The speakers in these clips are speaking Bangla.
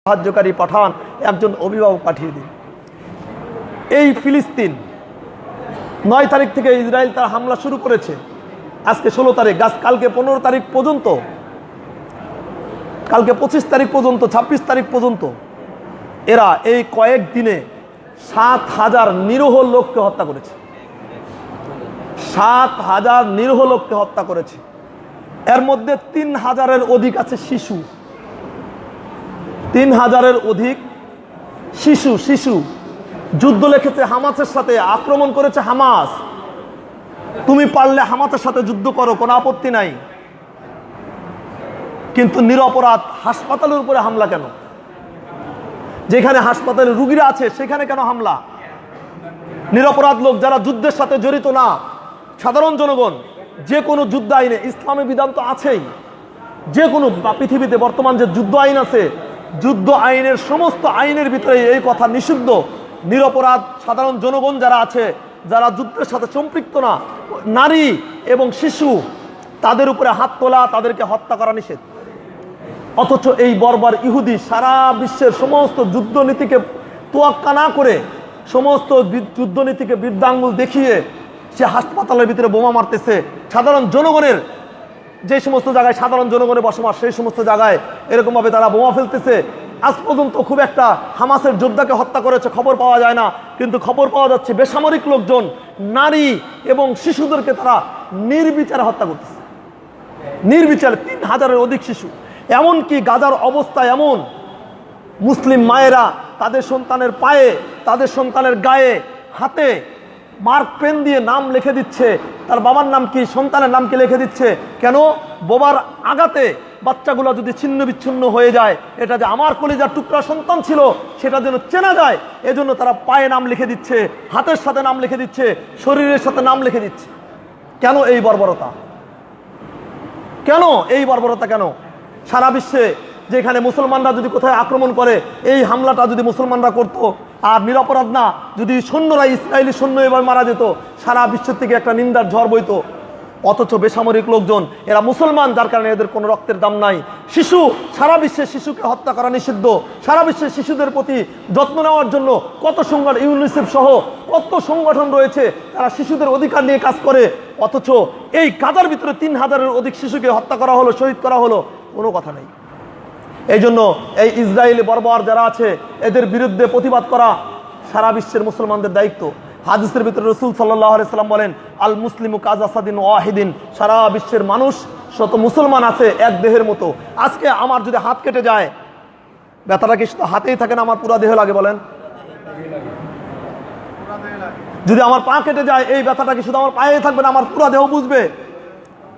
সাহায্যকারী পাঠান, একজন অভিভাবক পাঠিয়ে দিন। এই ফিলিস্তিন 9 তারিখ থেকে ইসরায়েল তার হামলা শুরু করেছে, আজকে 16 তারিখ, কালকে 15 তারিখ পর্যন্ত, কালকে 25 তারিখ পর্যন্ত, 26 তারিখ পর্যন্ত এরা এই কয়েক দিনে 7,000 নিরীহ লোককে হত্যা করেছে। 7,000 নিরীহ লোককে হত্যা করেছে। এর মধ্যে 3,000-এর অধিক আছে শিশু। 3,000-এর অধিক শিশু। যুদ্ধ লেখেছে হামাসের সাথে, আক্রমণ করেছে হামাস। তুমি পারলে হামাসের সাথে যুদ্ধ করো, কোনো আপত্তি নাই, কিন্তু নিরপরাধ হাসপাতালের উপরে হামলা কেন? যেখানে হাসপাতালে রুগীরা আছে সেখানে কেন হামলা? নিরপরাধ লোক যারা যুদ্ধের সাথে জড়িত না, সাধারণ জনগণ, যে কোনো যুদ্ধ আইনে, ইসলামী বিধান তো আছেই, যে কোনো পৃথিবীতে বর্তমান যে যুদ্ধ আইন আছে, যুদ্ধ আইনের সমস্ত আইনের ভিতরে এই কথা নিষিদ্ধ। নিরপরাধ সাধারণ জনগণ যারা আছে, যারা যুদ্ধের সাথে সম্পৃক্ত না, নারী এবং শিশু, তাদের উপরে হাত তোলা, তাদেরকে হত্যা করা নিষেধ। অথচ এই বর্বর ইহুদি সারা বিশ্বের সমস্ত যুদ্ধনীতিকে তোয়াক্কা না করে, সমস্ত যুদ্ধনীতিকে বৃদ্ধাঙ্গুল দেখিয়ে সে হাসপাতালের ভিতরে বোমা মারতেছে। সাধারণ জনগণের যে সমস্ত জায়গায় সাধারণ জনগণের বসবাস, সেই সমস্ত জায়গায় এরকমভাবে তারা বোমা ফেলতেছে। আজ পর্যন্ত খুব একটা হামাসের যোদ্ধাকে হত্যা করেছে খবর পাওয়া যায় না, কিন্তু খবর পাওয়া যাচ্ছে বেসামরিক লোকজন, নারী এবং শিশুদেরকে তারা নির্বিচারে হত্যা করতেছে। নির্বিচারে 3,000-এর অধিক শিশু। এমনকি গাজার অবস্থা এমন, মুসলিম মায়েরা তাদের সন্তানের পায়ে, তাদের সন্তানের গায়ে, হাতে মার্ক পেন দিয়ে নাম লিখে দিচ্ছে, তার বাবার নাম কি, সন্তানের নাম কি লিখে দিচ্ছে। কেন? বোবার আঘাতে বাচ্চাগুলো যদি ছিন্ন বিচ্ছিন্ন হয়ে যায়, এটা যে আমার কলিজার টুকরা সন্তান ছিল সেটা যেন চেনা যায়, এজন্য তারা পায়ে নাম লিখে দিচ্ছে, হাতের সাথে নাম লিখে দিচ্ছে, শরীরের সাথে নাম লিখে দিচ্ছে। কেন এই বর্বরতা? কেন এই বর্বরতা? কেন? সারা বিশ্বে যেখানে মুসলমানরা যদি কোথায় আক্রমণ করে, এই হামলাটা যদি মুসলমানরা করতো আর নিরপরাধ না, যদি সৈন্যরা, ইসরায়েলি সৈন্য এবার মারা যেত, সারা বিশ্বের থেকে একটা নিন্দার ঝড় বইতো। অথচ বেসামরিক লোকজন, এরা মুসলমান, যার কারণে এদের কোনো রক্তের দাম নাই। শিশু, সারা বিশ্বে শিশুকে হত্যা করা নিষিদ্ধ। সারা বিশ্বে শিশুদের প্রতি যত্ন নেওয়ার জন্য কত সংগঠন, ইউনিসেফ সহ কত সংগঠন রয়েছে, তারা শিশুদের অধিকার নিয়ে কাজ করে। অথচ এই গাজার ভিতরে 3,000-এর অধিক শিশুকে হত্যা করা হলো, শহীদ করা হলো, কোনো কথা নেই। এই জন্য এই ইসরায়েলি বর্বর যারা আছে, এদের বিরুদ্ধে প্রতিবাদ করা সারা বিশ্বের মুসলমানদের দায়িত্ব। হাদিসের ভিতরে রাসূল সাল্লাল্লাহু আলাইহি সাল্লাম বলেন, আল মুসলিমু কাজাসাদিন ওয়াহিদিন, সারা বিশ্বের মানুষ শত মুসলমান আছে এক দেহের মতো। আজকে আমার যদি হাত কেটে যায়, ব্যথাটা কি শুধু হাতেই থাকে না, আমার পুরো দেহে লাগে? বলেন। যদি আমার পা কেটে যায়, এই ব্যথাটা কি শুধু আমার পায়েই থাকবে না, আমার পুরো দেহ বুঝবে?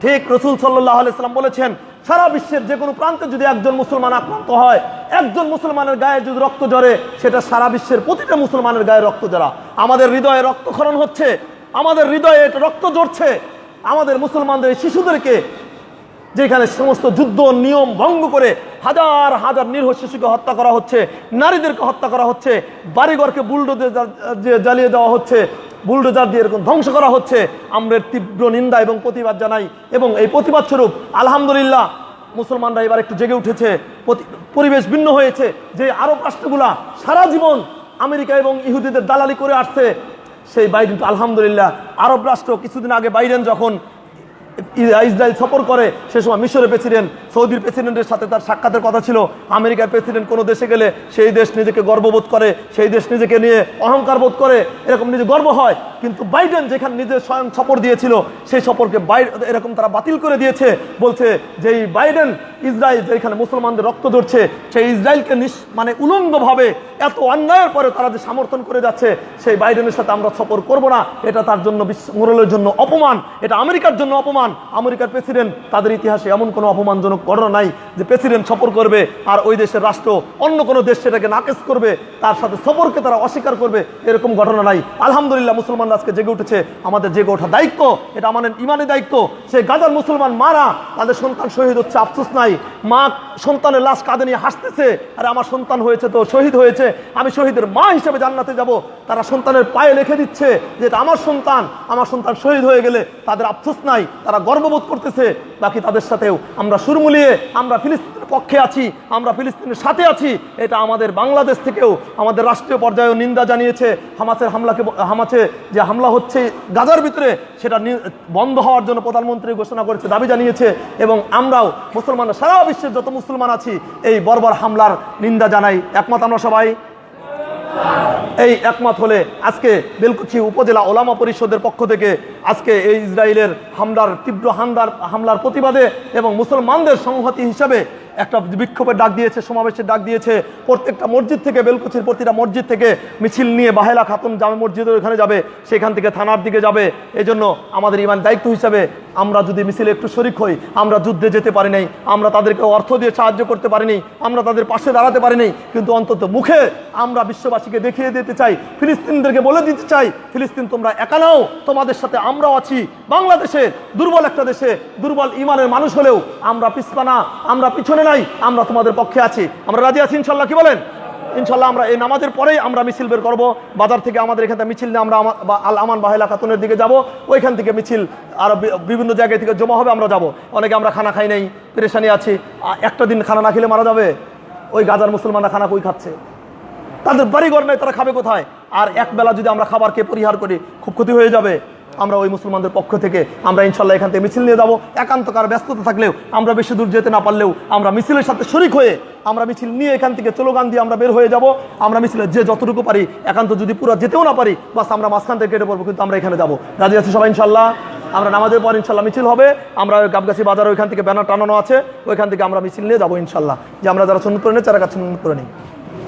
ঠিক রাসূল সাল্লাল্লাহু আলাইহি সাল্লাম বলেছেন, সারা বিশ্বের যে কোনো প্রান্তে যদি একজন মুসলমান আক্রান্ত হয়, একজন মুসলমানের গায়ে যদি রক্ত ঝরে, সেটা সারা বিশ্বের প্রতিটা মুসলমানের গায়ে রক্ত ঝরা। আমাদের হৃদয়ে রক্তক্ষরণ হচ্ছে, আমাদের হৃদয়ে রক্ত ঝরছে। আমাদের মুসলমানদের শিশুদেরকে, যেখানে সমস্ত যুদ্ধ নিয়ম ভঙ্গ করে হাজার হাজার নিরীহ শিশুকে হত্যা করা হচ্ছে, নারীদেরকে হত্যা করা হচ্ছে, বাড়িঘরকে বুলডোজার জ্বালিয়ে দেওয়া হচ্ছে, বুলডোজার দিয়ে এরকম ধ্বংস করা হচ্ছে। আমরা তীব্র নিন্দা এবং প্রতিবাদ জানাই। এবং এই প্রতিবাদ স্বরূপ আলহামদুলিল্লাহ মুসলমানরা এবার একটু জেগে উঠেছে, পরিবেশ ভিন্ন হয়েছে। যে আরব রাষ্ট্রগুলা সারা জীবন আমেরিকা এবং ইহুদিদের দালালি করে আসছে, সেই বাইডেন আলহামদুলিল্লাহ, আরব রাষ্ট্র কিছুদিন আগে বাইডেন যখন ইসরায়েল সফর করে, সে সময় মিশরের প্রেসিডেন্ট, সৌদির প্রেসিডেন্টের সাথে তার সাক্ষাতের কথা ছিল। আমেরিকার প্রেসিডেন্ট কোনো দেশে গেলে সেই দেশ নিজেকে গর্ববোধ করে, সেই দেশ নিজেকে নিয়ে অহংকার বোধ করে, এরকম নিজে গর্ব হয়। কিন্তু বাইডেন যেখানে নিজে স্বয়ং সফর দিয়েছিল, সেই সফরকে এরকম তারা বাতিল করে দিয়েছে। বলছে যে এই বাইডেন ইসরায়েল যেখানে মুসলমানদের রক্ত ধরছে, সেই ইসরায়েলকে মানে উলঙ্গভাবে এত অন্যায়ের পরে তারা যে সমর্থন করে যাচ্ছে, সেই বাইডেনের সাথে আমরা সফর করব না। এটা তার জন্য মোরালের জন্য অপমান, এটা আমেরিকার জন্য অপমান। আমেরিকার প্রেসিডেন্ট, তাদের ইতিহাসে এমন কোনো অপমানজনক ঘটনা নাই যে প্রেসিডেন্ট সফর করবে আর ওই দেশের রাষ্ট্র অন্য কোনো দেশ সেটাকে নাকেচ করবে, তার সাথে সফরকে তারা অস্বীকার করবে, এরকম ঘটনা নাই। আলহামদুলিল্লাহ মুসলমানরা আজকে জেগে উঠেছে। আমাদের জেগে ওঠা দায়িত্ব, এটা আমাদের ইমানি দায়িত্ব। সেই গাজার মুসলমান মারা, তাদের সন্তান শহীদ হচ্ছে, আফসোস নাই। মা সন্তানের লাশ কাঁধে নিয়ে হাসতেছে, আরে আমার সন্তান হয়েছে তো, শহীদ হয়েছে, আমি শহীদের মা হিসেবে জান্নাতে যাব। তারা সন্তানের পায়ে লিখে দিচ্ছে যে আমার সন্তান শহীদ হয়ে গেলে তাদের আফসোস নাই, তারা গর্ব গর্ববোধ করতেছে, বাকি তাদের সাথেও আমরা সুর মিলিয়ে আমরা ফিলিস্তিনের পক্ষে আছি, আমরা ফিলিস্তিনের সাথে আছি। এটা আমাদের বাংলাদেশ থেকেও আমাদের রাষ্ট্রীয় পর্যায়েও নিন্দা জানিয়েছে। হামাসে যে হামলা হচ্ছে গাজার ভিতরে, সেটা বন্ধ হওয়ার জন্য প্রধানমন্ত্রী ঘোষণা করেছে, দাবি জানিয়েছে। এবং আমরাও মুসলমানরা সারা বিশ্বের যত মুসলমান আছি এই বর্বর হামলার নিন্দা জানাই। একমত আমরা সবাই? এই একমত হলে আজকে বেলকুচি উপজেলা ওলামা পরিষদের পক্ষ থেকে আজকে এই ইসরায়েলের তীব্র হামলার প্রতিবাদে এবং মুসলমানদের সংহতি হিসাবে একটা বিক্ষোভের ডাক দিয়েছে, সমাবেশের ডাক দিয়েছে। প্রত্যেকটা মসজিদ থেকে, বেলকুচির প্রতিটা মসজিদ থেকে মিছিল নিয়ে বাহেলা খাতুন জামে মসজিদের ওখানে যাবে, সেখান থেকে থানার দিকে যাবে। এজন্য আমাদের ইমান দায়িত্ব হিসাবে আমরা যদি মিছিলে একটু শরিক হই, আমরা যুদ্ধে যেতে পারি নাই, আমরা তাদেরকে অর্থ দিয়ে সাহায্য করতে পারিনি, আমরা তাদের পাশে দাঁড়াতে পারিনি, কিন্তু অন্তত মুখে আমরা বিশ্ববাসীকে দেখিয়ে দিতে চাই, ফিলিস্তিনদেরকে বলে দিতে চাই, ফিলিস্তিন তোমরা একা নাও, তোমাদের সাথে আমরাও আছি। বাংলাদেশে দুর্বল একটা দেশে দুর্বল ইমানের মানুষ হলেও আমরা পিছপা না, আমরা পিছনে নাই, আমরা তোমাদের পক্ষে আছি। আমরা রাজি আছি ইনশাল্লাহ, কি বলেন? ইনশাল্লাহ আমরা এই নামাজের পরেই আমরা মিছিল বের করবো। বাজার থেকে আমাদের এখানে মিছিল নিয়ে আমরা আল আমান বাহেলা খাতুনের দিকে যাব, ওইখান থেকে মিছিল আরো বিভিন্ন জায়গায় থেকে জমা হবে, আমরা যাব। অনেকে আমরা খানা খাই নাই, পেরেশানি আছি, একটা দিন খানা না খেলে মারা যাবে। ওই গাজার মুসলমানরা খানা কই খাচ্ছে? তাদের বাড়িঘর নাই, তারা খাবে কোথায়? আর একবেলা যদি আমরা খাবারকে পরিহার করি খুব ক্ষতি হয়ে যাবে। আমরা ওই মুসলমানদের পক্ষ থেকে আমরা ইনশাল্লাহ এখান থেকে মিছিল নিয়ে যাবো। একান্তকার ব্যস্ততা থাকলেও আমরা বেশি দূর যেতে না পারলেও আমরা মিছিলের সাথে শরিক হয়ে আমরা মিছিল নিয়ে এখান থেকে স্লোগান দিয়ে আমরা বের হয়ে যাব। আমরা মিছিলে যে যতটুকু পারি, একান্ত যদি পুরো যেতেও না পারি, বাস আমরা মাঝখান থেকে কেটে পড়বো, কিন্তু আমরা এখানে যাবো। রাজি আছি সবাই ইনশাল্লাহ? আমরা নামাজের পর ইনশাল্লাহ মিছিল হবে। আমরা গাবগাছি বাজার ওইখান থেকে ব্যানার টানানো আছে, ওইখান থেকে আমরা মিছিল নিয়ে যাবো ইনশাল্লাহ, যে আমরা যারা সুন্নত করে নিই তারা কাছে সুন্নত করে নিই।